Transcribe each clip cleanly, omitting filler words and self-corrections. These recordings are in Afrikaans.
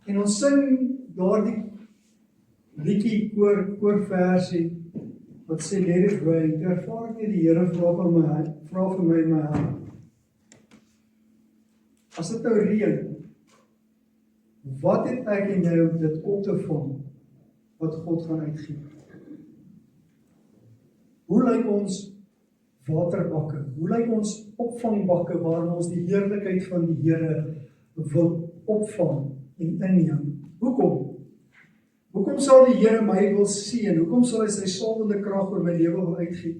En ons sing daardie liedjie koorversie wat sê let it rain. Toe ervaar ek net die Here vra vir my in my hart. As dit nou reën, wat het ek en jy om dit op te vang wat God gaan uitgee? Hoe lyk ons waterbakke? Hoe lyk ons opvangbakke waarin ons die heerlikheid van die Here wil opvang en inneem? Hoekom? Hoekom sal die Here my wil seën? Hoekom sal hy sy salwende krag oor my lewe wil uitgee?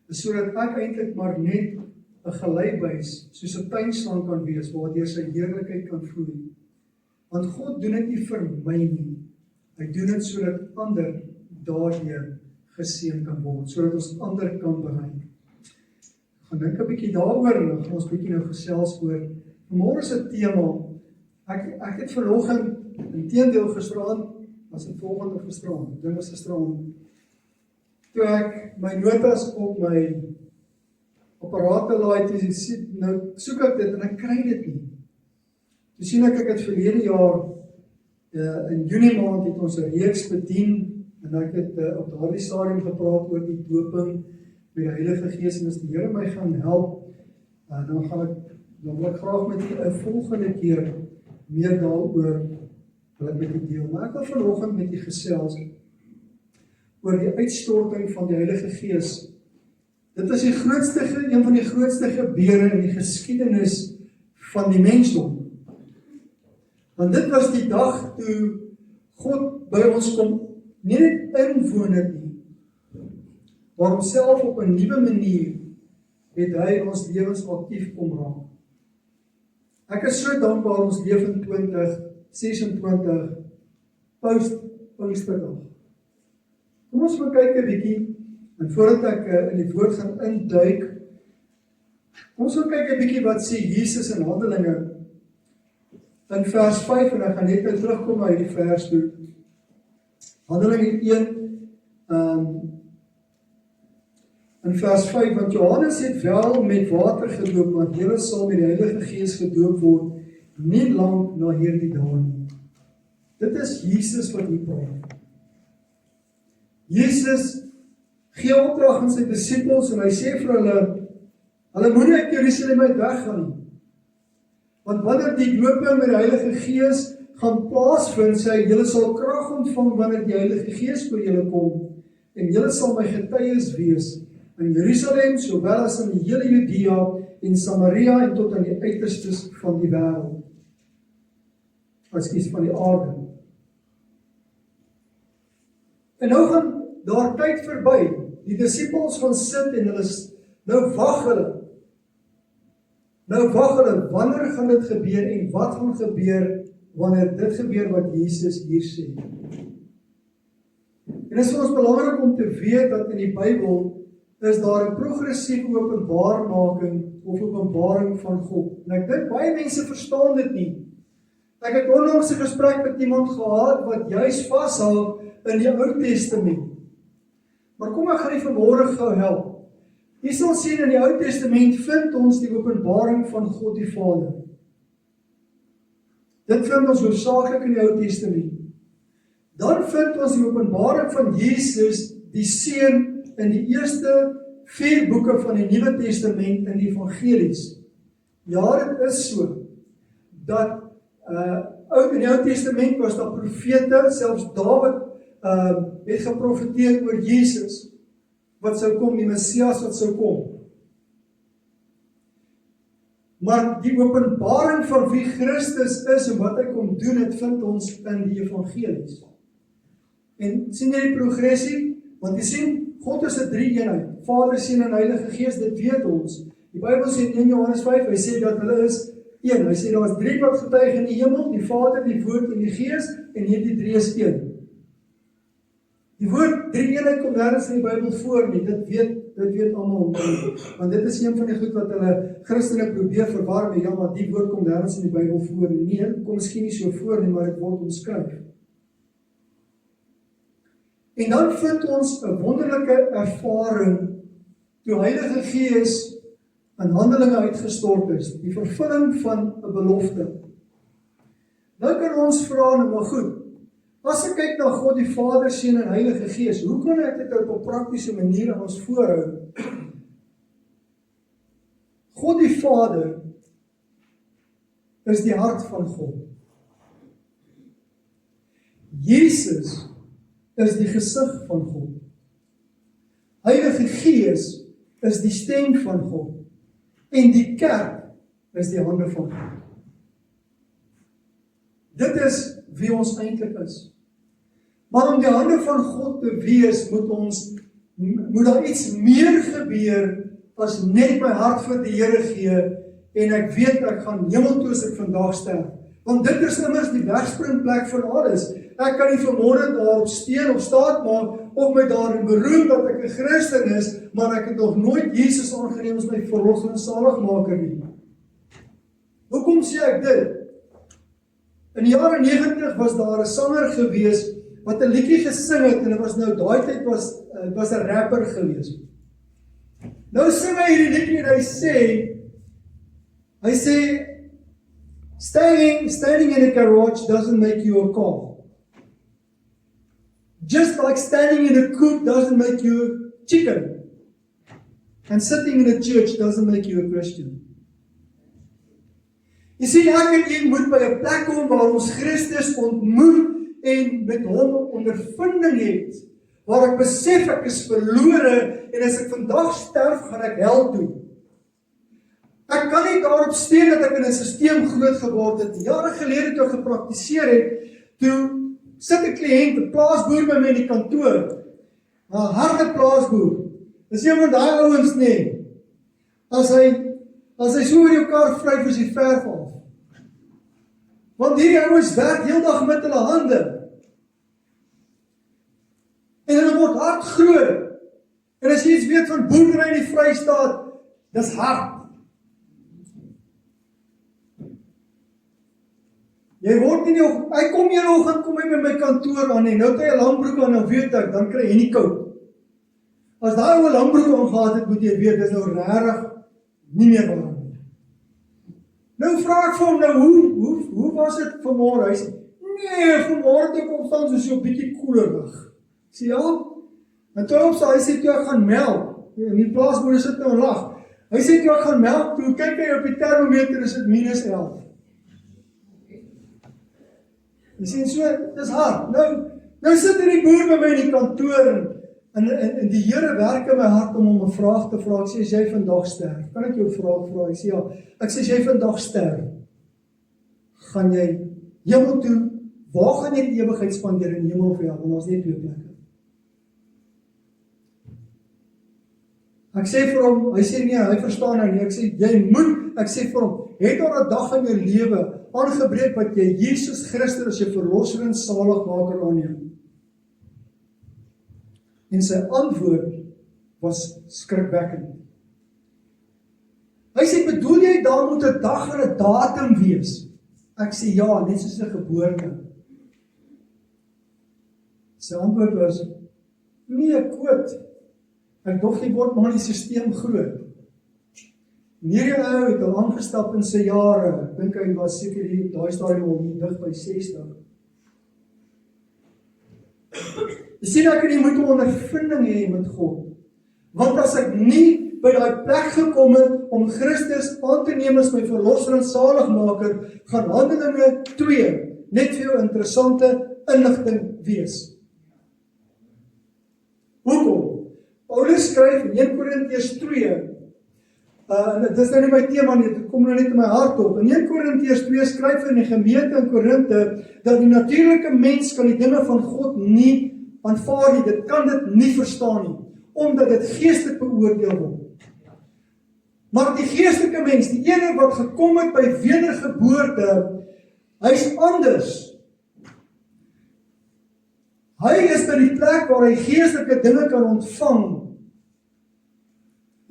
Dis sodat ek eintlik maar net 'n geleibuis, soos 'n tuinslang kan wees, waardeur sy heerlikheid kan vloei. Want God doen dit nie vir my nie. Hy doen dit sodat ander daardeur geseën kan word, sodat ons ander kan bereik. Ek gaan dink 'n bietjie daaroor en dan gaan ons bietjie nou gesels oor. Môre se tema. Ek het vanoggend, inteendeel gisteraan, was dit volgende of gisteraan, dit was gisteraan, toe ek my notas op my apparate laai, nou soek ek dit en ek kry dit nie. Toe sien ek het verlede jaar, in Junie maand het ons 'n reeks bedien, en ek het op daardie stadium gepraat oor die doping met die Heilige Gees, en as die Here my gaan help, dan wil ek graag met u 'n volgende keer meer daaroor wil ek met u deel. Maar ek wil vanoggend met u gesels oor die uitstorting van die Heilige Gees. Dit is een van die grootste gebeure in die geskiedenis van die mensdom. Want dit was die dag toe God by ons kom, nie net inwoon het nie, maar homself op 'n nuwe manier het hy ons lewens aktief kom raak. Ek is so dankbaar ons leef in 2026 post-Pinksterdag. Kom ons kyk 'n bietjie, en voordat ek in die woord gaan induik, kom ons kyk 'n bietjie wat sê Jesus in Handelinge in vers 5, en ek gaan net terugkom na hierdie vers toe. Handelinge 1 in vers 5, want Johannes het wel met water gedoop, maar julle sal met die Heilige Gees gedoop word, nie lank na hierdie dae nie. Dit is Jesus wat hier praat. Jesus gee opdrag aan sy disippels en hy sê vir hulle moenie uit Jerusalem uit weggaan nie. Want wanneer die dooping met die Heilige Gees gaan plaasvind, sê hy, julle sal krag ontvang wanneer die Heilige Gees oor julle kom, en julle sal my getuies wees in Jerusalem, sowel as in die hele Judea en Samaria en tot aan die uiterstes van die wêreld. Van die aarde. En nou gaan daar tyd verby. Die disippels gaan sit en nou wag hulle. Wanneer gaan dit gebeur en wat gaan gebeur wanneer dit gebeur wat Jesus hier sê? En dit is vir ons belangrik om te weet dat in die Bybel is daar 'n progressiewe openbaarmaking of openbaring van God. En ek dink baie mense verstaan dit nie. Ek het onlangs 'n gesprek met iemand gehad wat juis vashou in die Ou Testament. Maar kom ek gaan nie vanmôre gou help. Jy sal sien in die Ou Testament vind ons die openbaring van God die Vader. Dit vind ons hoofsaaklik in die Ou Testament. Dan vind ons die openbaring van Jesus, die Seun, in die eerste 4 boeke van die Nuwe Testament in die Evangelies. Ja, dit is so, dat in die Ou Testament was daar profete, selfs Dawid het geprofeteer oor Jesus, wat sou kom, die Messias wat sou kom. Maar die openbaring van wie Christus is en wat hy kom doen, het vind ons in die Evangelies. En sien jy die progressie? Want jy sien, God is 'n drie-eenheid, Vader, Seun en Heilige Gees, dit weet ons. Die Bybel sê in Johannes 5, hy sê dat hulle is een. Hy sê daar is 3 wat getuig in die hemel, die Vader, die Woord en die Gees, en hierdie 3 is een. Die woord drie-eenheid kom nergens in die Bybel voor nie, dit weet almal, want dit is een van die goed wat hulle Christene probeer verwar mee, ja, maar die woord kom nergens in die Bybel voor nie. Nee, kom miskien nie so voor nie, maar dit word omskryf. En dan vind ons 'n wonderlike ervaring toe Heilige Gees in Handelinge uitgestort is, die vervulling van 'n belofte. Nou kan ons vra, nou maar goed, as ek kyk na God die Vader, Seun en Heilige Gees, hoe kan ek dit op 'n praktiese manier aan ons voorhou? God die Vader is die hart van God. Jesus is die gesig van God. Heilige Gees is die stem van God. En die kerk is die hande van God. Dit is wie ons eintlik is. Maar om die hande van God te wees, moet daar iets meer gebeur as net my hart vir die Here gee en ek weet ek gaan hemel toe as ek vandag sterf. Want dit is immers die wegspringplek van alles. Ek kan nie vanmôre daarop steun of staat maak of my daarin beroem dat ek 'n Christen is, maar ek het nog nooit Jesus aangeneem as my verlosser en saligmaker nie. Hoekom sê ek dit? In die jare 90 was daar 'n sanger gewees wat 'n liedjie gesing het en dit was nou daai tyd was 'n rapper gewees. Nou sing hy hierdie liedjie en hy sê standing in a garage doesn't make you a car. Just like standing in a coop doesn't make you a chicken. And sitting in a church doesn't make you a Christian. Jy sien, ek en jy moet by 'n plek kom waar ons Christus ontmoet en met hom ondervinding het, waar ek besef ek is verlore en as ek vandag sterf, gaan ek hel toe. Ek kan nie daarop steun dat ek in 'n stelsel groot geword het. Jare gelede toe ek gepraktiseer het, toe sit 'n kliënt, 'n plaasboer by my in die kantoor. 'n Harde plaasboer. Dis een van daai ouens nie. As hy so oor jou kar vryf is die verf af. Want hierdie ouens werk heeldag met hulle hande. En hulle word hard groot. En as jy iets weet van boerdery in die Vrystaat, dis hard. Jy word nie nog, hy kom hier oggend, kom hy by my kantoor aan en nou het hy 'n langbroek aan, dan weet ek, dan kry hy nie koud. As daai ou 'n langbroek aangehad het, moet jy weet, dis nou regtig nie meer warm nie. Nou vra ek vir hom nou, hoe was dit vanmôre? Hy sê, nee, vanmôre het ek opstaan so 'n bietjie koeler lig. Ek sê, ja, en toe hy sê, toe ek gaan melk, en die plaasboere sit nou en lag. Hy sê, toe ek gaan melk, toe kyk hy op die termometer, is dit -11. Jy sien so, dis hard. Nou sit hierdie boer by my in die kantoor en die Here werk in my hart om hom 'n vraag te vra. Ek sê, as jy vandag sterf, kan ek jou 'n vraag vra? Hy sê, ja. Ek sê, as jy vandag sterf, gaan jy hemel toe, waar gaan jy die ewigheid spandeer, in hemel of hel? Want ons net 2 plekke. Ek sê vir hom, hy sê nee, hy verstaan nou nie. Ek sê, jy moet, ek sê vir hom, het daar 'n dag in jou lewe aangebreek wat jy Jesus Christus as jou verlosser en saligmaker aanneem? En sy antwoord was skrikwekkend. Hy sê, bedoel jy daar moet 'n dag en 'n datum wees? Ek sê, ja, net soos 'n geboorte. Sy antwoord was, nee, quote. Ek dog jy word maar in die stelsel groot. En hierdie ou het al aangestap in sy jare. Ek dink hy was seker hier, daai stadium al nie dig by 60. Jy sien, ek en jy moet 'n ondervinding hê met God. Want as ek nie by daai plek gekom het om Christus aan te neem as my verlosser en saligmaker, gaan Handelinge 2 net vir jou interessante inligting wees. Hoekom? Paulus skryf in 1 Korintiërs 2, dit is nou nie my tema nie, dit kom nou net in my hart op. In 1 Korintiërs 2 skryf hy in die gemeente in Korinte, dat die natuurlike mens kan die dinge van God nie aanvaar nie, dit kan dit nie verstaan nie, omdat dit geestelik beoordeel word. Maar die geestelike mens, die ene wat gekom het by wedergeboorte, hy's anders. Hy is by die plek waar hy geestelike dinge kan ontvang.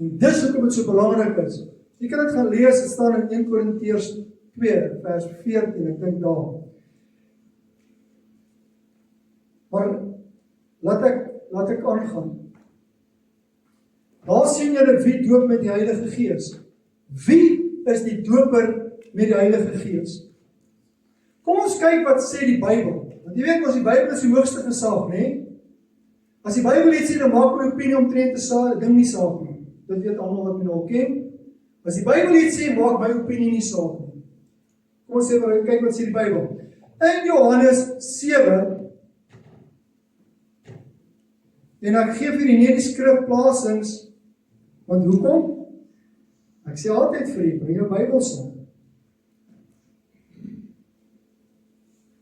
En dis hoekom dit so belangrik is. Jy kan dit gaan lees, dit staan in 1 Korintiërs 2, vers 14, ek dink daar. Maar laat ek aangaan. Daar sien julle wie doop met die Heilige Gees. Wie is die doper met die Heilige Gees? Kom ons kyk wat sê die Bybel. Want jy weet ons die Bybel is die hoogste gesag, né? As die Bybel iets sê, dan maak my opinie omtrent 'n ding nie saak nie. Dit weet almal wat my nou ken. As die Bybel iets sê, maak my opinie nie saak nie. Kom ons kyk wat sê die Bybel. In Johannes 7, en ek gee vir nie die skrifplasings, want hoekom? Ek sê altyd vir u, bring jou Bybel saam.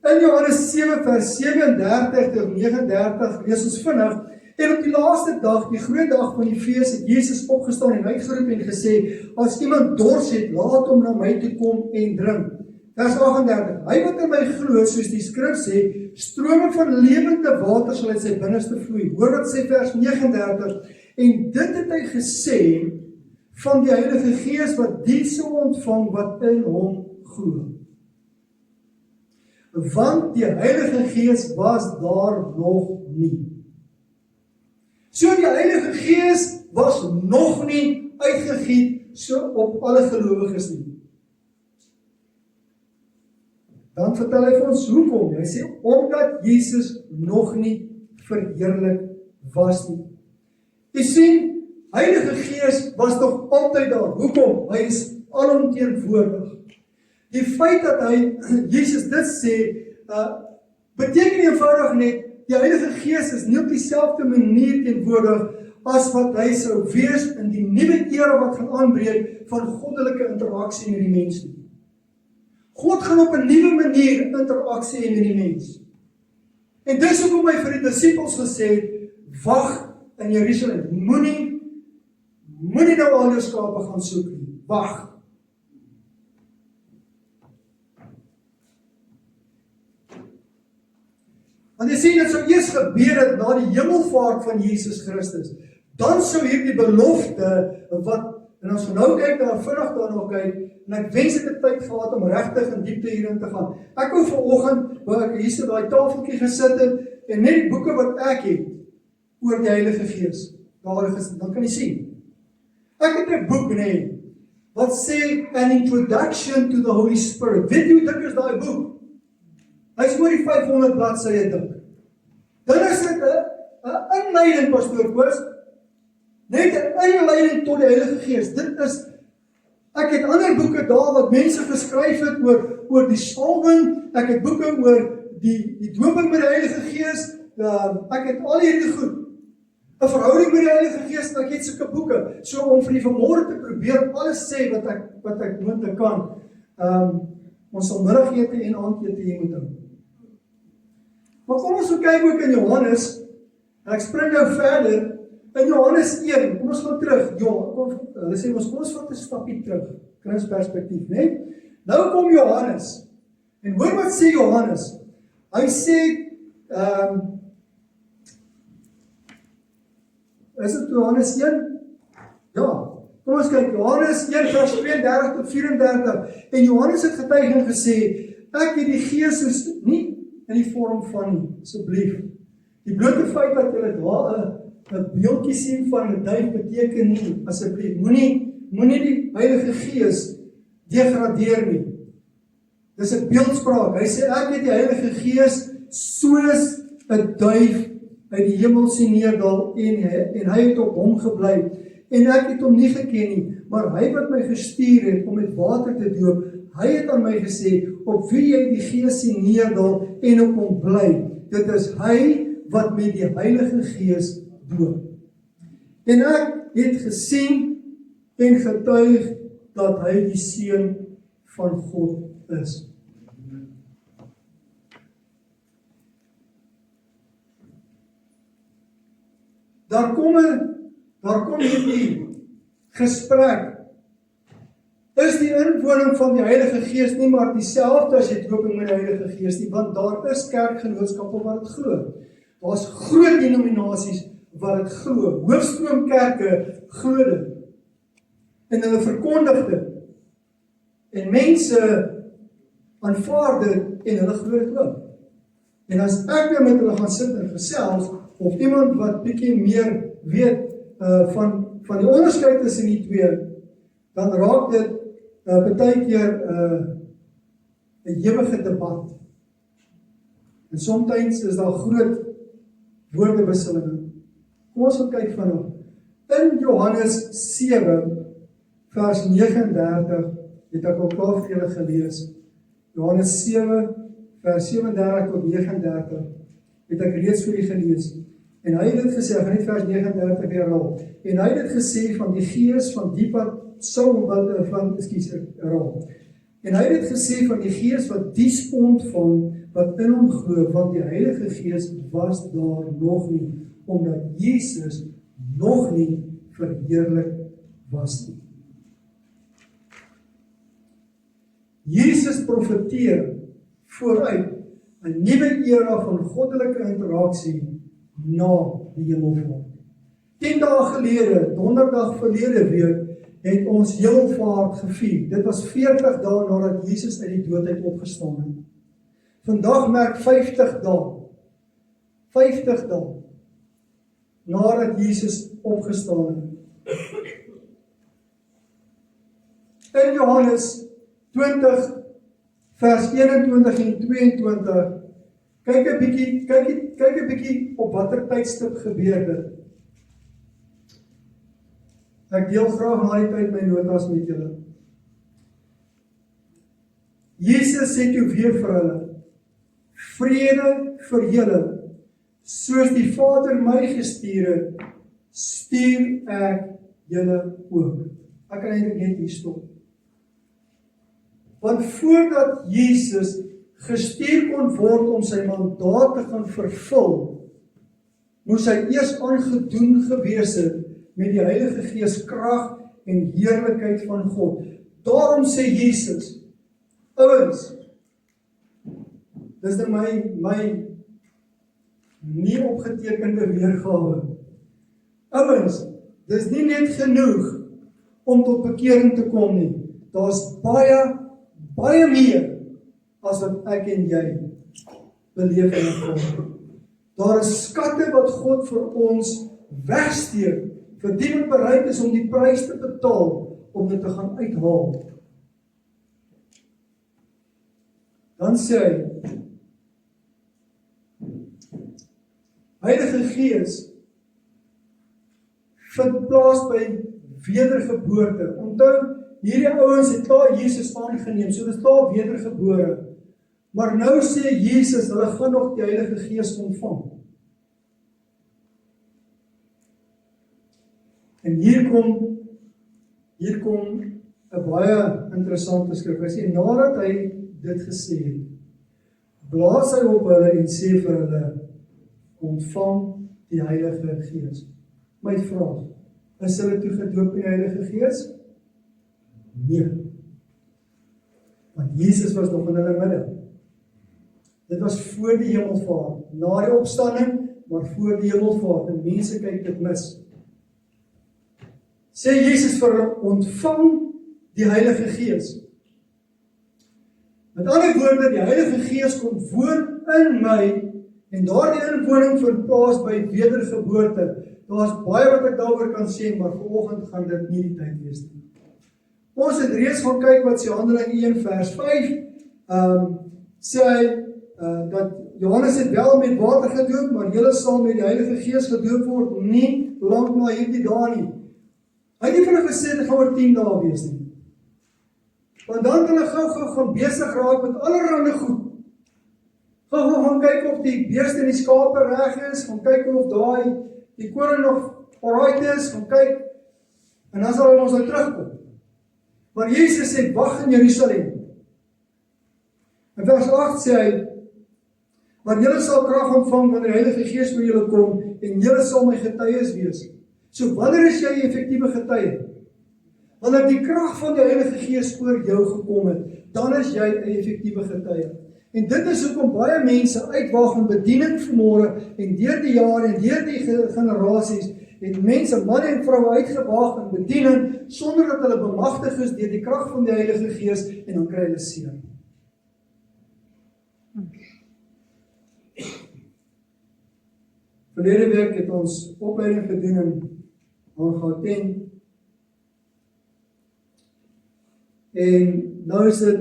In Johannes 7 vers 37 tot 39 lees ons vinnig, en op die laaste dag, die groot dag van die fees, het Jesus opgestaan en uitgeroep en gesê, as iemand dors het, laat hom na my toe kom en drink. Vers 38, hy wat in my glo, soos die skrif sê, strome van lewende water sal uit sy binneste vloei. Hoor wat sê vers 39, en dit het hy gesê van die Heilige Gees wat die sou ontvang wat in hom glo. Want die Heilige Gees was daar nog nie. So die Heilige Gees was nog nie uitgegiet so op alle gelowiges nie. Dan vertel hy vir ons hoekom. Hy sê, omdat Jesus nog nie verheerlik was nie. Jy sien, Heilige Gees was nog altyd daar. Hoekom? Hy is alomteenwoordig. Die feit dat hy, Jesus dit sê, beteken eenvoudig net, die Heilige Gees is nie op dieselfde manier teenwoordig as wat hy sou wees in die nuwe era wat gaan aanbreek van goddelike interaksie met die mens nie. God gaan op 'n nuwe manier interaksie hê met die mens. En dis hoekom hy vir die disippels gesê het, wag in Jerusalem, moenie nou al jou skape gaan soek nie, wag. Want jy sien, dit sou eers gebeur het na die hemelvaart van Jesus Christus. Dan sou hierdie belofte wat, en ons gaan nou kyk, vinnig daarna kyk, en ek wens ek het tyd gehad om regtig in diepte hierin te gaan. Ek wou vanoggend, waar ek hier so daai tafeltjie gesit het, en net die boeke wat ek het, oor die Heilige Gees, daar gesit, dan kan jy sien. Ek het 'n boek, wat sê, An Introduction to the Holy Spirit. Weet jy hoe dik is daai boek? Hy is oor die 500 bladsye dik. Dan is dit 'n inleiding, pastoor Koos, net 'n inleiding tot die Heilige Gees. Dit is, ek het ander boeke daar wat mense geskryf het oor die salwing, ek het boeke oor die dooping met die Heilige Gees, ek het al hierdie goed, 'n verhouding met die Heilige Gees, ek het sulke boeke, so om vir die vanmôre te probeer alles sê wat ek moontlik kan, ons sal middagete en aandete hier moet hou. Maar kom ons kyk ook in Johannes, en ek spring nou verder, in Johannes 1, kom ons gaan terug, hulle sê kom ons vat 'n stapie terug, Christusperspektief, né? Nou kom Johannes, en hoor wat sê Johannes, hy sê, is dit Johannes 1? Ja, kom ons kyk, Johannes 1 vers 32 tot 34, en Johannes het getuig en gesê, ek het die Gees soos nie in die vorm van nie, asseblief. Die blote feit dat jy daar 'n beeldjie sien van 'n duif beteken nie, asseblief, moenie die Heilige Gees degradeer nie. Dis 'n beeldspraak. Hy sê ek het die Heilige Gees soos 'n duif uit die hemel sien neerdal en hy het op hom gebly. En ek het hom nie geken nie, maar hy wat my gestuur het om met water te doop, hy het aan my gesê, op wie jy die Gees sien neerdal en op hom bly, dit is hy wat met die Heilige Gees doop. En ek het gesien en getuig dat hy die Seun van God is. Daar kom hierdie gesprek. Is die inwoning van die Heilige Gees nie maar dieselfde as die dooping met die Heilige Gees nie, want daar is kerkgenootskappe wat dit glo. Daar's groot denominasies wat dit glo. Hoofstroomkerke glo dit. En hulle verkondig dit. En mense aanvaar dit en hulle glo dit ook. En as ek nou met hulle gaan sit en gesels, of iemand wat bietjie meer weet van die onderskeid tussen die twee, dan raak dit baie keer 'n ewige debat. En soms is daar groot woordewisselinge. Kom ons gaan kyk vanaand. In Johannes 7 vers 39 het ek al klaar vir julle gelees. Johannes 7 vers 37 tot 39 het ek reeds vir julle gelees. En hy het dit gesê, ek gaan net vers 39 weer herhaal. En hy het dit gesê van die gees van die wat herhaal. En hy het dit gesê van die gees wat die ontvang wat in hom glo, want die Heilige Gees was daar nog nie, omdat Jesus nog nie verheerlik was nie. Jesus profeteer vooruit 'n nuwe era van goddelike interaksie na die hemelvaart. 10 dae gelede, donderdag verlede week, het ons hemelvaart gevier. Dit was 40 dae nadat Jesus uit die dood uit opgestaan het. Vandag merk 50 dae. 50 dae nadat Jesus opgestaan het. In Johannes 20 vers 21 en 22 kyk 'n bietjie op watter tydstip gebeur dit. Ek deel graag na die tyd my notas met julle. Jesus sê toe weer vir hulle: vrede vir julle, soos die Vader my gestuur het, stuur ek julle ook. Ek kan eintlik net hier stop. Want voordat Jesus gestuur kon word om sy mandaat te gaan vervul, moes hy eers aangedoen gewees het met die Heilige Gees krag en heerlikheid van God. Daarom sê Jesus, ouens, dis nou my nie opgetekende weergawe. Ouens, dis nie net genoeg om tot bekering te kom nie. Daar's baie meer as wat ek en jy beleef en ervaar. Daar is skatte wat God vir ons wegsteek, vir die wat bereid is om die prys te betaal om dit te gaan uithaal. Dan sê hy, Heilige Gees vind plaas by wedergeboorte. Onthou, hierdie ouens het klaar Jesus aangeneem, so dit is klaar wedergebore. Maar nou sê Jesus, hulle gaan nog die Heilige Gees ontvang. En hier kom 'n baie interessante skrif. Hy sê, nadat hy dit gesê het, blaas hy op hulle en sê vir hulle, ontvang die Heilige Gees. My vraag, is hulle toe gedoop in die Heilige Gees? Nee. Want Jesus was nog in hulle midde. Dit was voor die hemelvaart, na die opstanding, maar voor die hemelvaart, en mense kyk dit mis. Sê Jesus vir hulle, ontvang die Heilige Gees. Met ander woorde, die Heilige Gees kom woon in my, en daardie inwoning vind plaas by wedergeboorte. Daar's baie wat ek daaroor kan sê, maar vanoggend gaan dit nie die tyd wees nie. Ons het reeds gaan kyk wat sê Handelinge 1 vers 5, sê hy, dat Johannes het wel met water gedoop, maar julle sal met die Heilige Gees gedoop word, nie lank na hierdie dae nie. Hy het nie vir hulle gesê, dit gaan oor 10 dae wees nie. Want dan kan hulle gou gaan besig raak met allerhande goed. Gou gaan kyk of die beeste en die skape reg is, gaan kyk of die koring nog alright is, gaan kyk, en dan sal ons nou terugkom. Maar Jesus sê, wag in Jerusalem. In vers 8 sê hy, maar julle sal krag ontvang wanneer die Heilige Gees oor julle kom, en julle sal my getuies wees. So wanneer is jy 'n effektiewe getuie? Wanneer die krag van die Heilige Gees oor jou gekom het, dan is jy 'n effektiewe getuie. En dit is hoekom baie mense uitwaag in bediening vanmôre, en deur die jare en deur die generasies, het mense, manne en vroue uitgewaag in bediening, sonder dat hulle bemagtig is deur die krag van die Heilige Gees, en dan kry hulle seën. Verlede week het ons opleiding gedoen in Gauteng. En nou is dit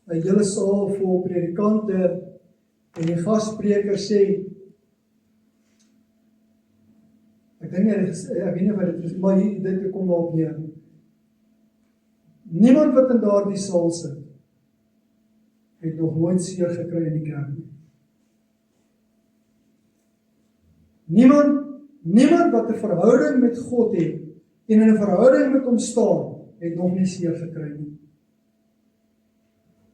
'n hele saal vol predikante En die gasspreker sê, ek weet nie wat dit is, maar dit kom daarop neer. Niemand wat in daardie saal sit, het nog nooit seer gekry in die kerk nie. Niemand wat 'n verhouding met God het, en in 'n verhouding met hom staan, het nog nie seer gekry nie.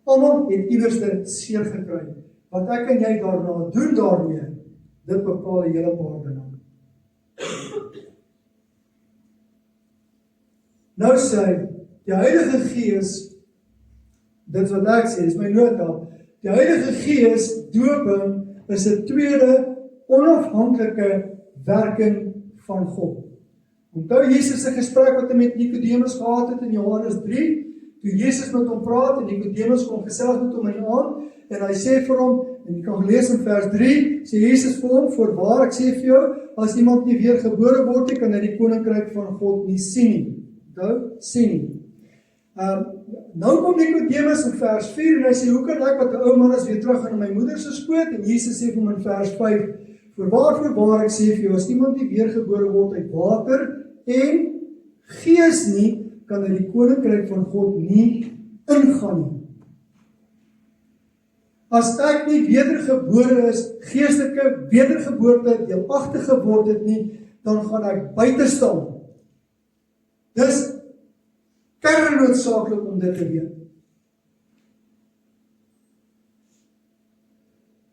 Almal het iewers seer gekry. Wat ek en jy daarna doen daarmee, dit bepaal 'n hele paar dinge. Nou sê hy, die Heilige Gees, dit wat ek sê, is my nota, die Heilige Gees dooping is 'n tweede onafhanklike werking van God. Onthou Jesus se gesprek wat hy met Nikodemus gehad het in Johannes 3, toe Jesus met hom praat en Nikodemus kom gesels met hom in die aand, en hy sê vir hom, en jy kan lees in vers 3, sê Jesus vir hom, voorwaar ek sê vir jou, as iemand nie weer gebore word nie, kan hy die koninkryk van God nie sien nie. Onthou, sien nie. Nou kom Nikodemus in vers 4 en hy sê, hoe kan ek wat 'n ou man is weer terug in my moeder se skoot? En Jesus sê vir hom in vers 5, voorwaar ek sê vir jou, as iemand nie weergebore word uit water en gees nie, kan in die koninkryk van God nie ingaan nie. As ek nie wedergebore is, geestelike wedergeboorte deelagtig geword het nie, dan gaan ek buite staan. Dis kernnoodsaaklik om dit te weet.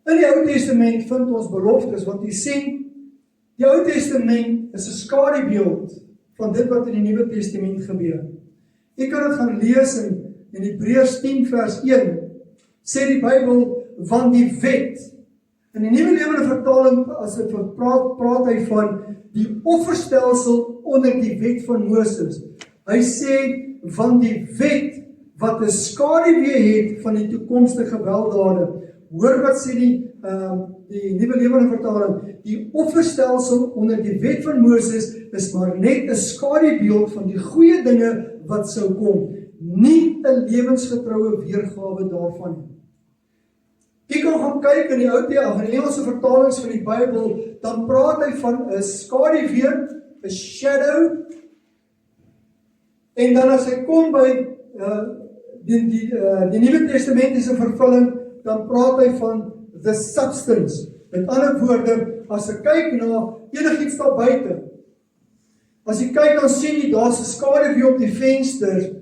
In die Ou Testament vind ons beloftes, want jy sien, die Ou Testament is 'n skadubeeld van dit wat in die Nuwe Testament gebeur. Jy kan dit gaan lees in Hebreërs 10 vers 1, sê die Bybel, van die wet. In die Nuwe Lewende Vertaling, as dit praat hy van die offerstelsel onder die wet van Moses. Hy sê, van die wet, wat 'n skaduwee het van die toekomstige weldaade. Hoor wat sê die Nuwe Lewende Vertaling, die offerstelsel onder die wet van Moses is maar net 'n skadubeeld van die goeie dinge wat sou kom, nie 'n lewensgetroue weergawe daarvan nie. Jy kan gaan kyk in die Engelse vertalings van die Bybel, dan praat hy van 'n skaduwee, 'n shadow, en dan as hy kom by die Nuwe Testamentiese vervulling, dan praat hy van the substance. Met ander woorde, as jy kyk na enigiets daar buite, as jy kyk dan sien jy daar's 'n skaduwee op die venster,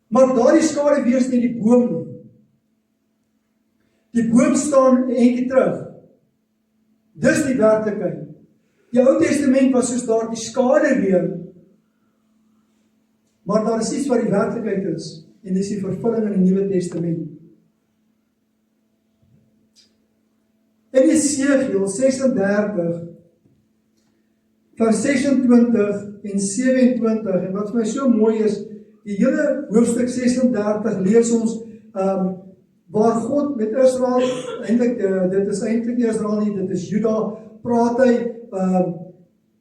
maar daardie skaduwee is nie die boom nie. Die boom staan 'n entjie terug. Dis die werklikheid. Die Ou Testament was soos daardie skaduwee, maar daar is iets wat die werklikheid is, en dis die vervulling in die Nuwe Testament. In Jesegiel 36, vers 26 en 27, en wat vir my so mooi is, die hele hoofstuk 36 lees ons, waar God met Israel, dit is eintlik nie Israel nie, dit is Juda, praat hy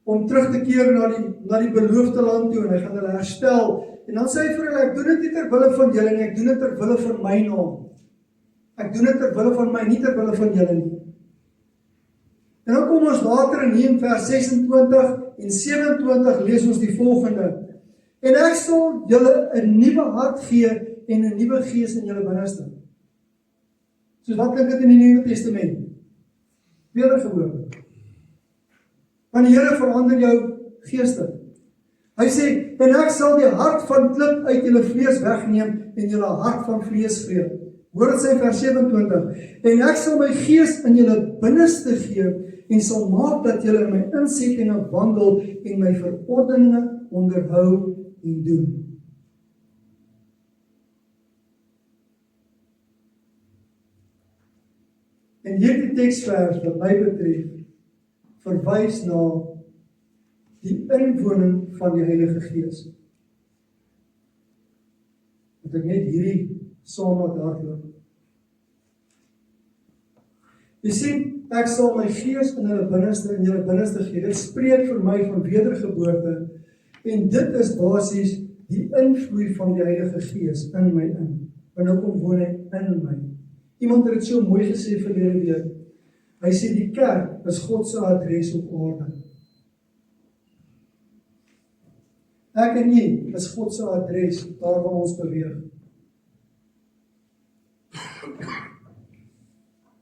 om terug te keer na die beloofde land toe, en hy gaan hulle herstel, en dan sê hy vir hulle, ek doen dit nie ter wille van julle nie, ek doen dit ter wille van my naam. Ek doen dit ter wille van my, nie ter wille van julle nie. En dan kom ons later in vers 26 en 27 lees ons die volgende, en ek sal julle 'n nuwe hart gee en 'n nuwe gees in julle binneste. Soos wat klink dit in die Nuwe Testament? Wedergeboorte. Want die Here verander jou geestig. Hy sê, en ek sal die hart van klip uit julle vlees wegneem en julle hart van vlees gee. Hoor dit sê vers 27, en ek sal my gees in julle binneste gee en sal maak dat julle in my insettinge wandel en my verordeninge onderhou en doen. En hierdie teksvers wat my betref, verwys na die inwoning van die Heilige Gees. Dat ek net hierdie saam laat hardloop. Jy sien, ek sal my gees in julle binneste gee. Dit spreek vir my van wedergeboorte, en dit is basies die invloei van die Heilige Gees in my in. Want nou kom woon hy in my. Iemand het dit so mooi gesê verlede week. Hy sê die kerk is God se adres op aarde. Ek en jy is God se adres daar waar ons beweeg.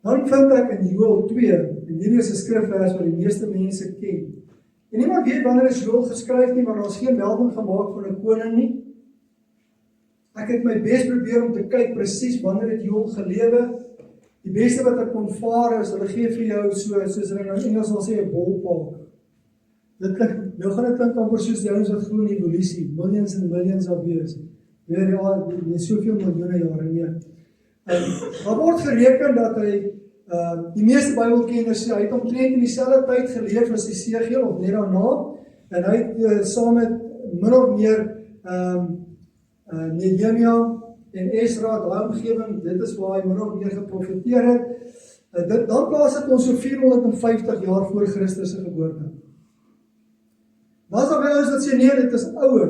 Dan vind ek in Joël 2, en hierdie is 'n skrifvers wat die meeste mense ken. En niemand weet wanneer is Joël geskryf nie, want daar is geen melding gemaak van 'n koning nie. Ek het my bes probeer om te kyk presies wanneer het Joël gelewe. Die beste wat ek kon vaar is, hulle gee vir jou soos hulle nou Engels wil sê 'n ballpark. Dit klink, nou gaan dit klink amper soos die ouens wat glo in evolusie, millions and millions of years. Ja, soveel miljoene jare nie. Maar word gereken dat hy, die meeste Bybelkenners sê, hy het omtrent in dieselfde tyd geleef as Esegiel of net daarna, en hy het saam met min of meer Nehemia en Esra, daai omgewing, dit is waar hy min of meer geprofeteer het. Dan plaas dit ons so 450 jaar voor Christus se geboorte. Maar as daar ouens wat sê, nee, dit is ouer.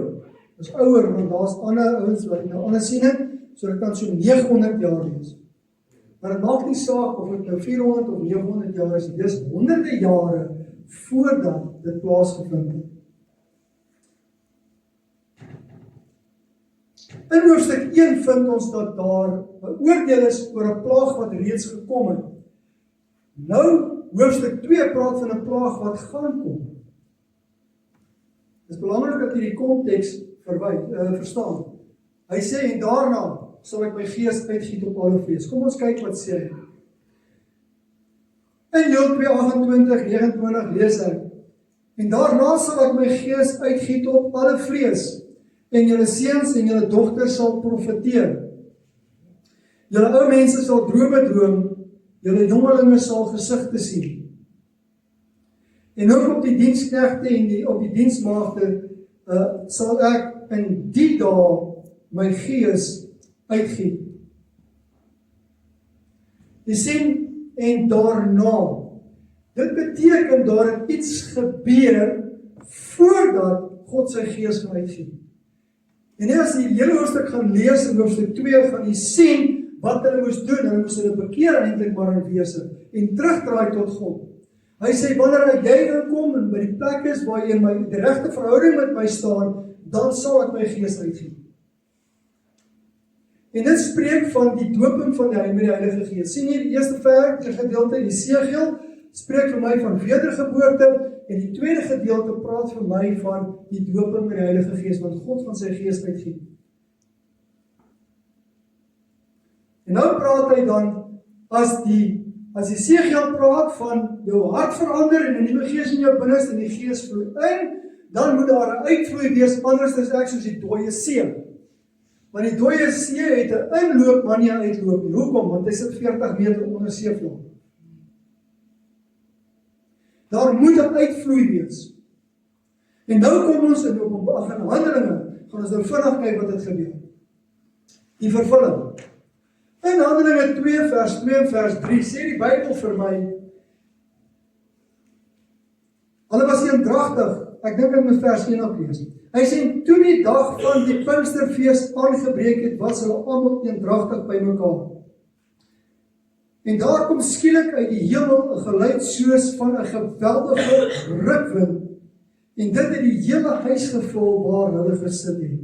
Dit is ouer, want daar is ander ouens wat nou ander sien het, so dit kan so 900 jaar wees. Maar dit maak nie saak of dit nou 400 of 900 jaar is, dit is honderde jare voordat dit plaasgevind het. In hoofstuk 1 vind ons dat daar 'n oordeel is oor 'n plaag wat reeds gekom het. Nou, hoofstuk 2 praat van 'n plaag wat gaan kom. Dit is belangrik dat jy die konteks verstaan. Hy sê, en daarna sal ek my gees uitgiet op alle vlees. Kom ons kyk wat sê hy. In Joël 2:28-29 lees ek, en daarna sal ek my gees uitgiet op alle vlees, en julle seuns en julle dogters sal profeteer. Julle ou mense sal drome droom, julle jongelinge sal gesigte sien. En ook op die diensknegte en op die diensmaagde sal ek in die dae my gees uitgiet. Jy sien, en daarna. Dit beteken daar het iets gebeur voordat God sy gees gaan uitgiet. En as jy die hele hoofstuk gaan lees in hoofstuk 2, gaan jy sien wat hulle moes doen. Hulle moes hulle bekeer eintlik maar in wese en terugdraai tot God. Hy sê, wanneer jy inkom en by die plek is waar jy in die regte verhouding met my staan, dan sal ek my gees uitgiet. En dit spreek van die doping van met die Heilige Gees. Sien jy die eerste gedeelte, Esegiel, spreek vir my van wedergeboorte, en die tweede gedeelte praat vir my van die doping met die Heilige Gees, want God van sy gees uitgiet. En nou praat hy dan, as Esegiel praat van jou hart verander en 'n nuwe gees in jou binneste en die gees vloei in, dan moet daar 'n uitvloei wees, anders is ek soos die dooie see. Want die dooie see het 'n inloop, maar nie 'n uitloop nie. Hoekom? Want hy sit 40 meter onder seevlak. Daar moet 'n uitvloei wees. En nou kom ons in Handelinge, gaan ons nou vinnig kyk wat het gebeur. Die vervulling. In Handelinge 2 vers 2 en vers 3 sê die Bybel vir my, hulle was eendragtig. Ek dink ek moet vers 1 ook lees. Hy sê, toe die dag van die Pinksterfees aangebreek het, was hulle almal eendragtig by mekaar. En daar kom skielik uit die hemel 'n geluid soos van 'n geweldige rukwind, en dit het die hele huis gevul waar hulle gesit het.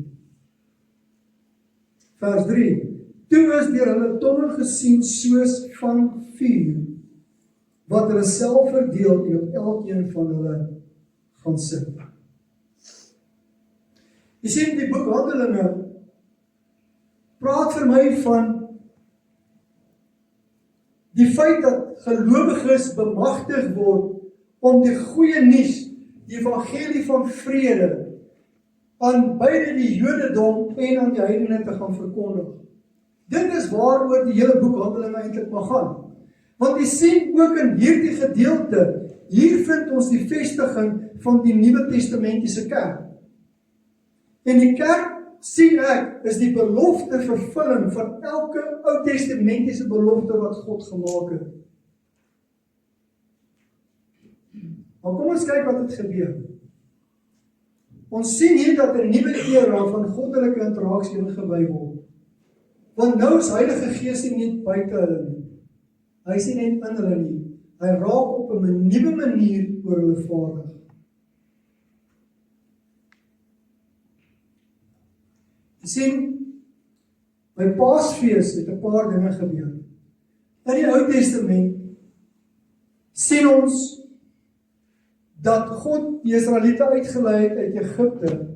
Vers 3. Toe is deur hulle tonge gesien soos van vuur, wat hulle self verdeel en op elkeen van hulle gaan sit. Jy sien, die boek Handelinge praat vir my van die feit dat gelowiges bemagtig word om die goeie nuus, die evangelie van vrede, aan beide die Jodendom en aan die heidene te gaan verkondig. Dit is waaroor die hele boek Handelinge eintlik mag gaan. Want jy sien ook in hierdie gedeelte, hier vind ons die vestiging van die Nuwe Testamentiese kerk. En die kerk, sien ek, is die belofte vervulling van elke Ou Testamentiese belofte wat God gemaak het. Maar kom ons kyk wat het gebeur. Ons sien hier dat 'n nuwe era van goddelike interaksie ingewy word. Want nou is Heilige Gees nie net buite hulle nie. Hy is nie net in hulle nie. Hy raak op 'n nuwe manier oor hulle vaardig. Jy sien, by Paasfees het 'n paar dinge gebeur. In die Ou Testament sien ons dat God die Israeliete uitgelei het uit Egipte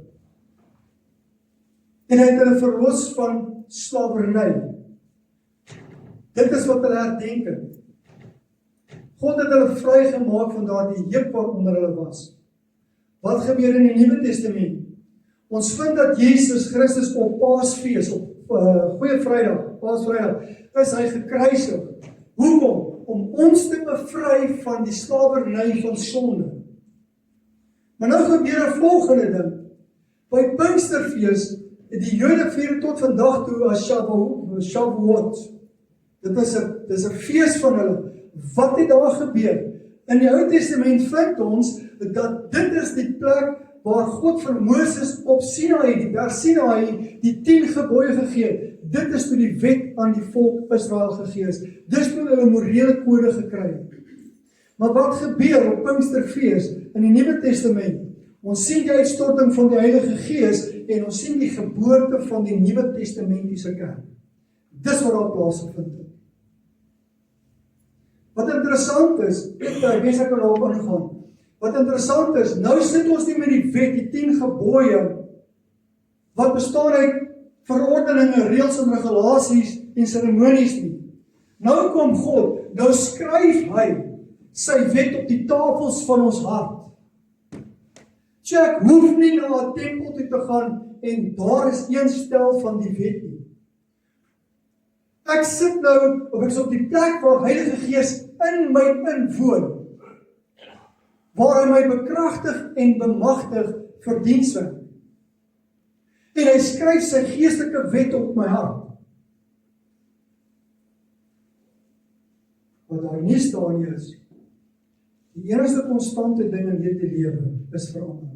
en hy het hulle verlos van slawerny. Dit is wat hulle herdenk het. God het hulle vrygemaak van daardie juk waaronder hulle was. Wat gebeur in die Nuwe Testament? Ons vind dat Jesus Christus op Paasfees, op Goeie Vrydag, Paasvrydag, is hy gekruisig. Hoekom? Om ons te bevry van die slawerny van sonde. Maar nou gebeur 'n volgende ding. By Pinksterfees, die Jode vier tot vandag toe as Shavuot. Dit is 'n fees van hulle. Wat het daar gebeur? In die Ou Testament vind ons dat dit is die plek waar God vir Moses op Sinaï, die berg Sinaï, die 10 gebooie gegee het. Dit is toe die wet aan die volk Israel gegee is. Dis toe hulle 'n morele kode gekry het. Maar wat gebeur op Pinksterfees in die Nuwe Testament? Ons sien die uitstorting van die Heilige Gees en ons sien die geboorte van die Nuwe Testamentiese kerk. Dis wat daar plaasgevind het. Wat interessant is, ek weet ek kan daarop ingaan. Wat interessant is, nou sit ons nie met die wet, die 10 gebooie, wat bestaan uit verordeninge, reëls en regulasies en seremonies nie. Nou kom God, nou skryf hy sy wet op die tafels van ons hart. Ek hoef nie na 'n tempel toe te gaan en daar is een stel van die wet nie. Ek sit nou, of ek is op die plek waar Heilige Gees in my inwoon, waar hy my bekragtig en bemagtig vir dienswerk. En hy skryf sy geestelike wet op my hart. Wat daar nie staan is, die enigste konstante ding in hierdie lewe is verandering.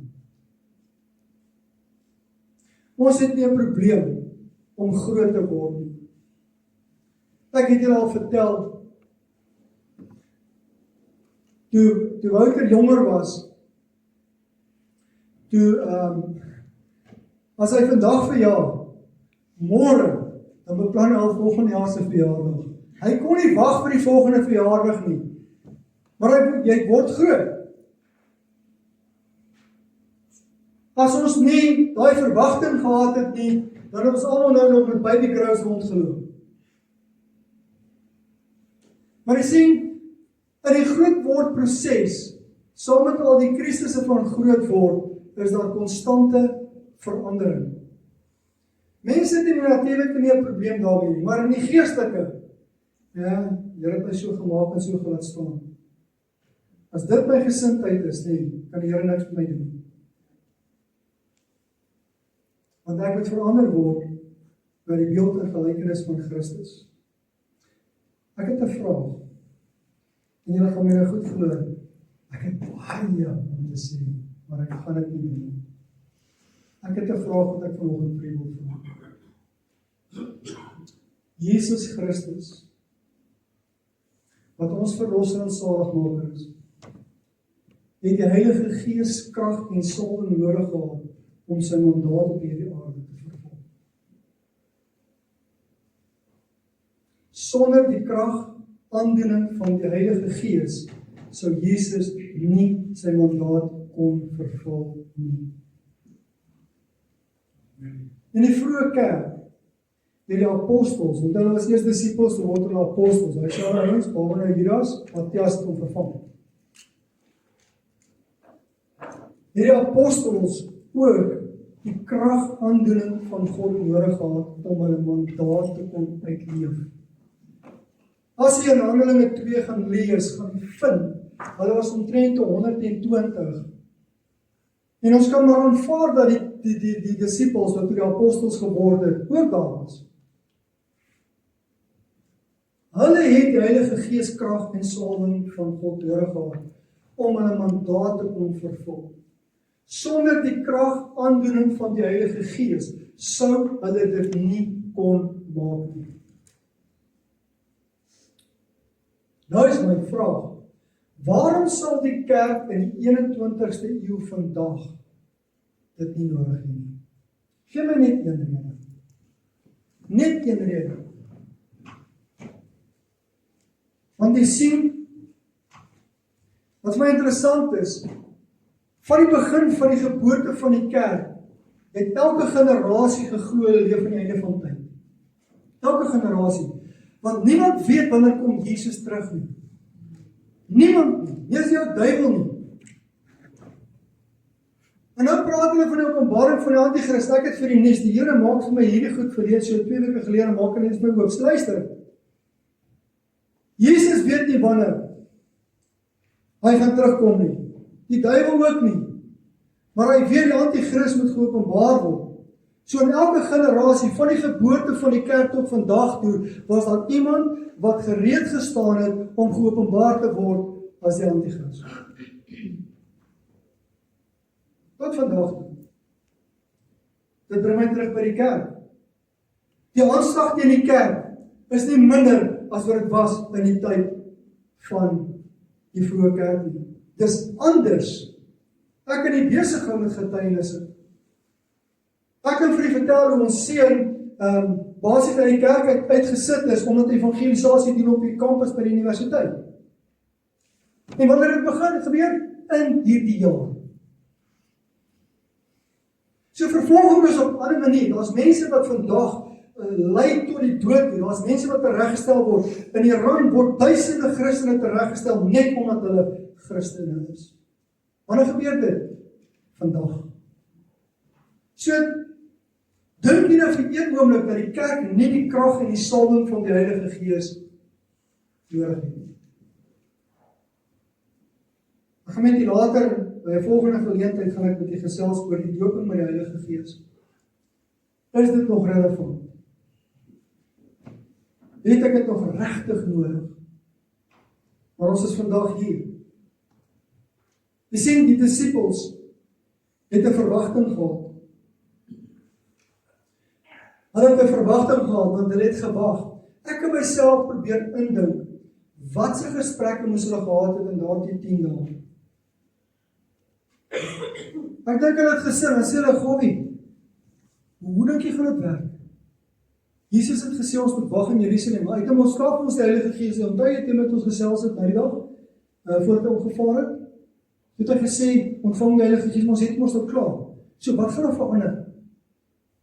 Ons het nie 'n probleem om groot te word nie. Ek het julle al vertel, toe Wouter jonger was, as hy vandag verjaar, môre, dan beplan hy al volgende jaar se verjaardag. Hy kon nie wag vir die volgende verjaardag nie. Maar jy word groot. As ons nie daai verwagting gehad het nie, dan het ons almal nou nog met baby grows rondgeloop. Maar jy sien, in die grootword proses, saam met al die krisisse van groot word, is daar konstante verandering. Mense het in die natuurlike nie 'n probleem daarmee nie, maar in die geestelike, ja, Here het my so gemaak en so gelaat staan. As dit my gesindheid is, nee, kan die Here niks met my doen nie. Want ek moet verander word na die beeld en gelykenis van Christus. Ek het 'n vraag. En julle gaan my nou goed glo. Ek het baie om te sê, maar ek gaan dit nie doen nie. Ek het 'n vraag wat ek vanoggend vir julle wil vra. Jesus Christus, wat ons verlosser en saligmaker is, het die Heilige Gees krag en salwing nodig gehad om sy mandaat op hierdie aarde te vervul. Sonder die krag aandoening van die Heilige Gees sou Jesus nie sy mandaat kon vervul nie. In die vroeë kerk, die apostels, want hulle was eers disippels, toe word hulle apostels. Hy sê ouens, behalwe nou Judas, Matthias het hom vervang. Hierdie apostels ook die krag aandoening van God nodig gehad om hulle mandaat te kon uitleef. As jy in Handelinge 2 gaan lees, gaan jy vind, hulle was omtrent 120. En ons kan maar aanvaar dat die disippels, wat die apostels geword het, ook daar was. Hulle het die Heilige Gees krag en salwing van God nodig gehad om hulle mandaat te kon vervul. Sonder die krag aandoening van die Heilige Gees sou hulle dit nie kon maak nie. Nou is my vraag, waarom sal die kerk in die 21ste eeu vandag dit nie nodig hê nie? Gee my net een rede. Net een rede. Want jy sien, wat my interessant is, van die begin van die geboorte van die kerk, het elke generasie geglo leef aan die einde van tyd. Elke generasie. Want niemand weet wanneer kom Jesus terug nie. Niemand nie. Nie is jou duiwel nie. En nou praat hulle van die openbaring van die antichrist. Ek het vir die nuus, die Here maak vir my hierdie goed verleed, so 2 weke gelede maak hulle iets my oop. Luister. Jesus weet nie wanneer hy gaan terugkom nie. Die duiwel ook nie. Maar hy weet die antichrist moet geopenbaar word. So in elke generasie, van die geboorte van die kerk tot vandag toe, was daar iemand wat gereed gestaan het om geopenbaar te word as die antichrist. Tot vandag toe. Dit bring my terug by die kerk. Die aanslag teen die kerk is nie minder as wat dit was in die tyd van die vroeë kerk nie. Dis anders. Ek kan nie besig hou met getuienisse. Ek kan vir u vertel hoe ons seun basies uit die kerk uitgesit is omdat evangelisasie doen op die kampus by die universiteit. En wanneer dit begin, gebeur in hierdie jaar. So vervolging is op 'n ander manier. Daar's mense wat vandag lei tot die dood. Daar's mense wat tereggestel word. In Iran word duisende Christene tereggestel net omdat hulle Christene is. Wanneer gebeur dit? Vandag. So, dink nie nou vir een oomblik dat die kerk nie die krag en die salwing van die Heilige Gees nodig het. Ek gaan met u later, by 'n volgende geleentheid, gaan ek met u gesels oor die dooping met die Heilige Gees. Is dit nog relevant? Het ek dit nog regtig nodig? Maar ons is vandag hier. Jy sien, die disippels het 'n verwagting gehad. Hulle het 'n verwagting gehad, want hulle het gewag. Ek kan myself probeer indink, wat se gesprekke moes hulle gehad het in daardie 10 dae? Ek dink hulle het gesê, dan sê hulle, Gobie, hoe dink jy gaan dit werk? Jesus het gesê, ons moet wag in Jerusalem, maar uit ons skaf ons die Heilige Gees, en onthou jy het met ons gesels het na die dag, voordat hy opgevaar het, het hy gesê, ontvang die Heilige Gees, maar ons het ons al klaar. So, wat gaan er verander?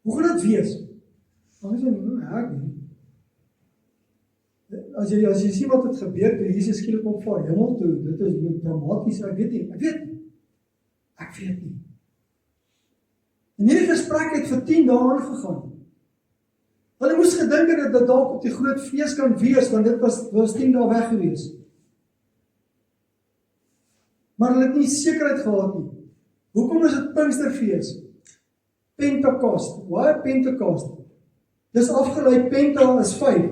Hoe gaan dit wees? Dan sê hy, ek weet. As jy sien wat het gebeur, toe Jesus skielik opvaar hemel toe, dit is dramaties, ek weet nie. Ek weet nie. En hierdie gesprek het vir 10 dae aangegaan. Hulle moes gedink het dat dit dalk op die groot fees kan wees, want dit was 10 dae weg gewees. Maar hulle het nie sekerheid gehad nie. Hoekom is dit Pinksterfees? Pentekost. Waar Pentekost? Dis afgelei, Penta is 5.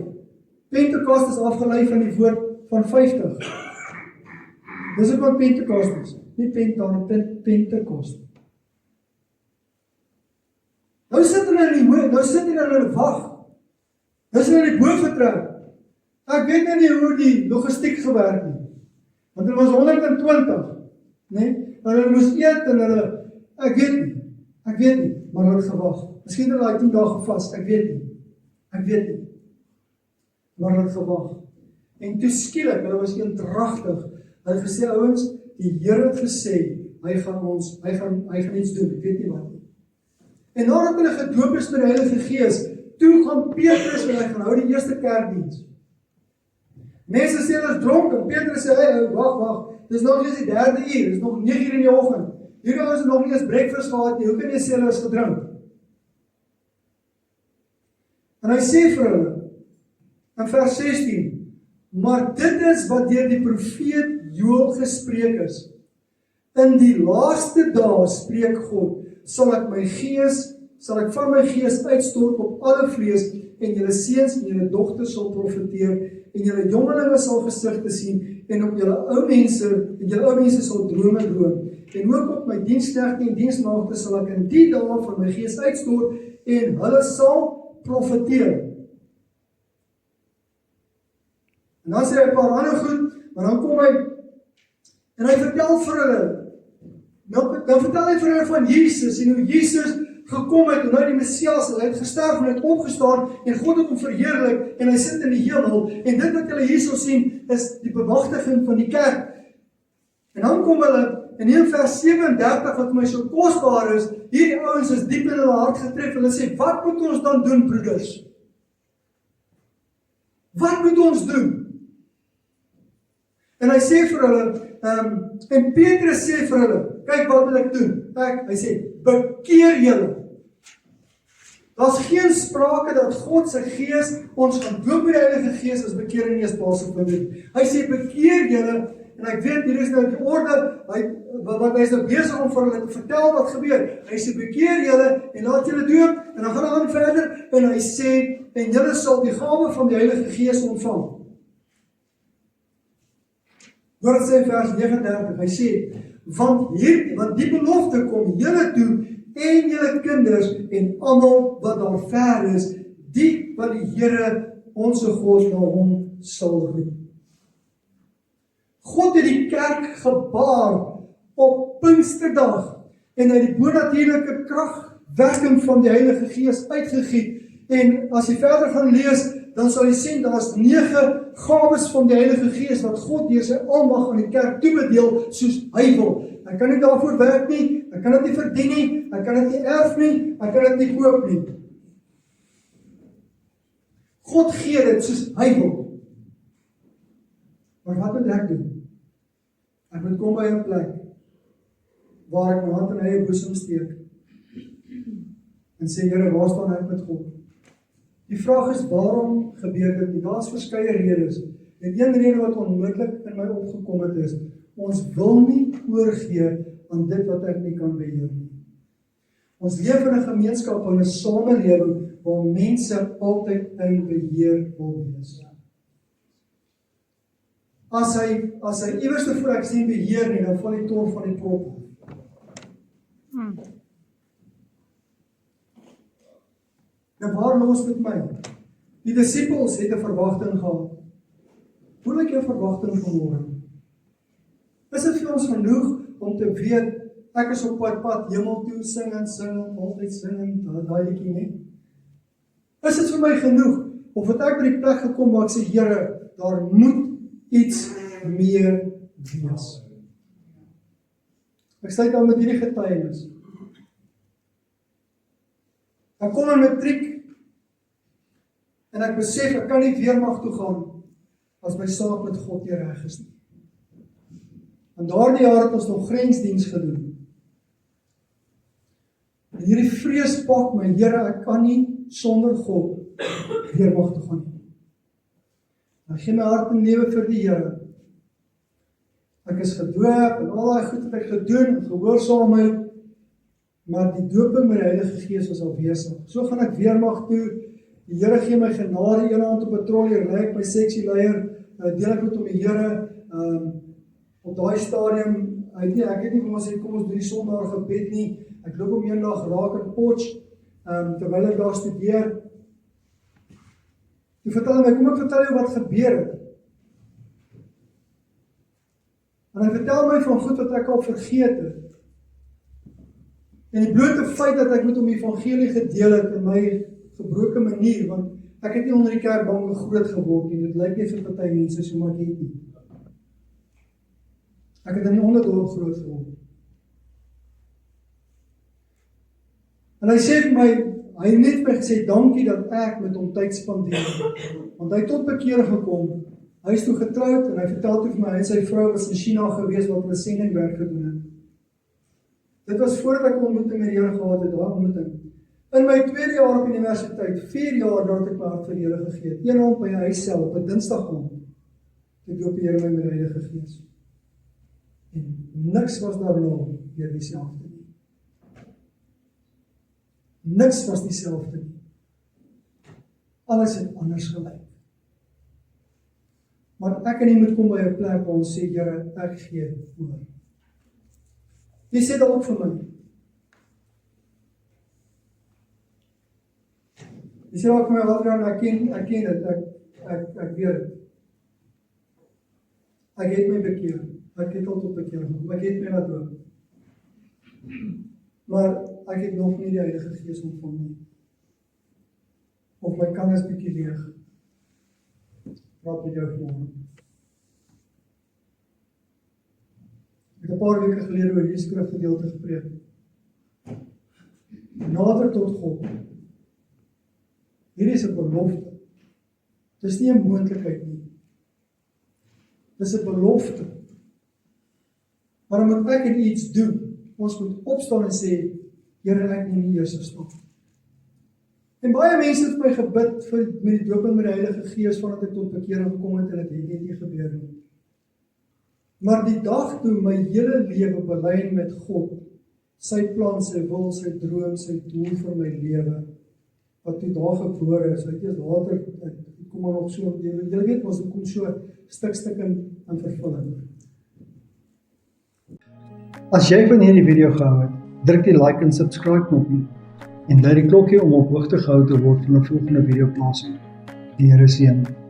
Pentekost is afgelei van die woord van 50. Dis ook wat Pentekost is. Nie Penta, nie Pentekost. Nou sit hulle in hulle wag. Nou sit hulle in die boventrek. Ek weet nou nie hoe die logistiek gewerk nie. Want hulle was 120, nee? Maar hulle moes eet en hulle, ek weet nie, maar hulle het gewag. Miskien hulle daai 10 dae gevas, ek weet nie. Maar hulle het gewag. En toe skielik, hulle was eendragtig. Hulle het gesê, ouens, die Here het gesê, hy gaan iets doen, ek weet nie wat nie. En nadat hulle gedoop is met die Heilige Gees, toe gaan Petrus en hy gaan hou die eerste kerkdiens. Mense sê hulle is dronk, en Petrus sê, hey, wag, dis nog eens die 3de uur, dis nog 9 uur in die oggend. Hierdie ouens het nog nie eens breakfast gehad nie, hoe kan jy sê hulle is gedrink? En hy sê vir hulle, in vers 16, maar dit is wat deur die profeet Joël gespreek is. In die laaste dae, spreek God, sal ek van my gees uitstort op alle vlees, en julle seuns en julle dogters sal profeteer, en julle jongelinge sal gesigte sien, en op julle ou mense sal drome droom, en ook op my diensknegte en dienstmaagde sal ek in die dae van my gees uitstort, en hulle sal profeteer. En dan sê hy 'n paar ander goed, maar dan kom hy en hy vertel vir hulle. Dan vertel hy vir hulle van Jesus en hoe Jesus gekom het en nou die Messias, hy het gesterf en hy het opgestaan en God het hom verheerlik en hy sit in die hemel en dit wat julle hierso sien is die bemagtiging van die kerk. En dan kom hulle in hier vers 37 wat my so kosbaar is, hierdie ouens is diep in hulle hart getref. Hulle sê, wat moet ons dan doen, broeders? Wat moet ons doen? En hy sê vir hulle, en Petrus sê vir hulle, kyk wat wil ek doen? Hy sê, bekeer julle. Daar's geen sprake dat God se Gees ons gaan doop met die Heilige Gees as bekering eers plaasvind nie. Hy sê, bekeer julle. En ek weet, hier is nou die orde, wat hy is nou besig om vir hulle te vertel wat gebeur. Hy sê, bekeer julle en laat julle doop, en dan gaan hy aan verder, en hy sê, en julle sal die gawe van die Heilige Gees ontvang. Hoor wat sê vers 39, hy sê, want die belofte kom julle toe, en julle kinders, en almal wat daar ver is, die wat die Here, onse God, na hom sal roep. God het die kerk gebaar op Pinksterdag en hy die bonatuurlike kragwerking van die Heilige Gees uitgegiet. En as jy verder gaan lees, dan sal jy sien daar's 9 gawes van die Heilige Gees wat God deur sy almag aan die kerk toebedeel soos hy wil. Hy kan nie daarvoor werk nie, hy kan dit nie verdien nie, hy kan dit nie erf nie, hy kan dit nie koop nie. God gee dit soos hy wil. Maar wat moet ek doen? Ek moet kom by 'n plek waar ek my hand in my eie boesem steek en sê, Here, waar staan ek met God? Die vraag is, waarom gebeur dit nie? Daar's verskeie redes. En een rede wat onmiddellik in my opgekom het is, ons wil nie oorgee aan dit wat ek nie kan beheer nie. Ons leef in 'n gemeenskap, in 'n samelewing waar mense altyd in beheer wil wees. As hy iewers voor ek sien beheer nie, dan val die tol van die prop. Nou waar los dit my? Die disippels het 'n verwagting gehad. Hoe lyk jou verwagting vanmôre? Is dit vir ons genoeg om te weet, ek is op pad hemel toe, sing en altyd sing, daai liedjie nie? Is dit vir my genoeg? Of het ek by die plek gekom waar ek sê, Here, daar moet iets meer wees. Ek sluit aan met hierdie getuienis. Ek kom in matriek en ek besef ek kan nie weermag toe gaan as my saak met God nie reg is nie. En daardie jaar het ons nog grensdiens gedoen. En hierdie vrees pak my, Here, ek kan nie sonder God weermag toe gaan nie. Ek gee my hart en lewe vir die Here. Ek is gedoop en al die goed wat ek gedoen en gehoorsaamheid, maar die dooping met die Heilige Gees was afwesig. So gaan ek weermag toe. Die Here gee my genade, een hand op 'n patrollie, lei ek my seksieleier, deel ek met hom die Here. Op daai stadium, ek het nie vir ons sê, kom ons doen die Sondag gebed nie. Ek loop om eendag raak in Potch, terwyl ek daar studeer. Toe vertel my, kom ek vertel jou wat gebeur het. En hy vertel my van goed wat ek al vergeet het. En die blote feit dat ek met hom die evangelie gedeel het in my gebroke manier, want ek het nie onder die kerkbanke groot geword nie, dit lyk nie vir party mense so, maar ek het nie. Ek het in die onderdorp groot geword. En hy sê vir my, hy het net my gesê, dankie dat ek met hom tyd spandeer, want hy het tot bekeer gekom, hy is toe getrouwd, en hy vertel toe vir my, hy en sy vrou was in China gewees, wat hulle sendingwerk gedoen het. Dit was voordat ek ontmoeting met die Here gehad het, daar ontmoeting. In my 2de jaar op universiteit, 4 jaar nadat ek my hart vir die Here gegee het, een aand by my huis self, op 'n Dinsdag aand, ek doop die Here my met die Heilige Gees. En niks was daarna weer dieselfde nie. Niks was dieselfde nie. Alles het anders gelyk. Maar ek en jy moet kom by 'n plek waar ons sê, Here, ek gee oor. Jy sê dit ook vir my. Jy sê ook vir my, Adrian, ek ken dit, ek weet dit. Ek het my bekeer. Ek het al tot bekering gekom. Ek het my laat doop. Maar ek het nog nie die Heilige Gees ontvang nie. Of my kan is bietjie leeg. Praat met jou vanmôre. Ek het 'n paar weke gelede oor hierdie skrifgedeelte gepreek. Nader tot God. Hierdie is 'n belofte. Dis nie 'n moontlikheid nie. Dis 'n belofte. Maar dan moet ek iets doen. Ons moet opstaan en sê, Here, ek neem die eerste stap. En baie mense het my gebid met die dooping met die Heilige Gees vandat ek tot bekering gekom het en dit het nie gebeur nie. Maar die dag toe my hele lewe belyn met God, sy plan, sy wil, sy droom, sy doel vir my lewe, wat toe daar gebore is, weet jy, later, ek kom maar nog so, jy weet, ons kom so stuk in vervulling. As jy van hierdie video gehou het, druk die like en subscribe knoppie en lui die klokkie om op hoogte gehou te word van 'n volgende video plaasing. Die Here seën.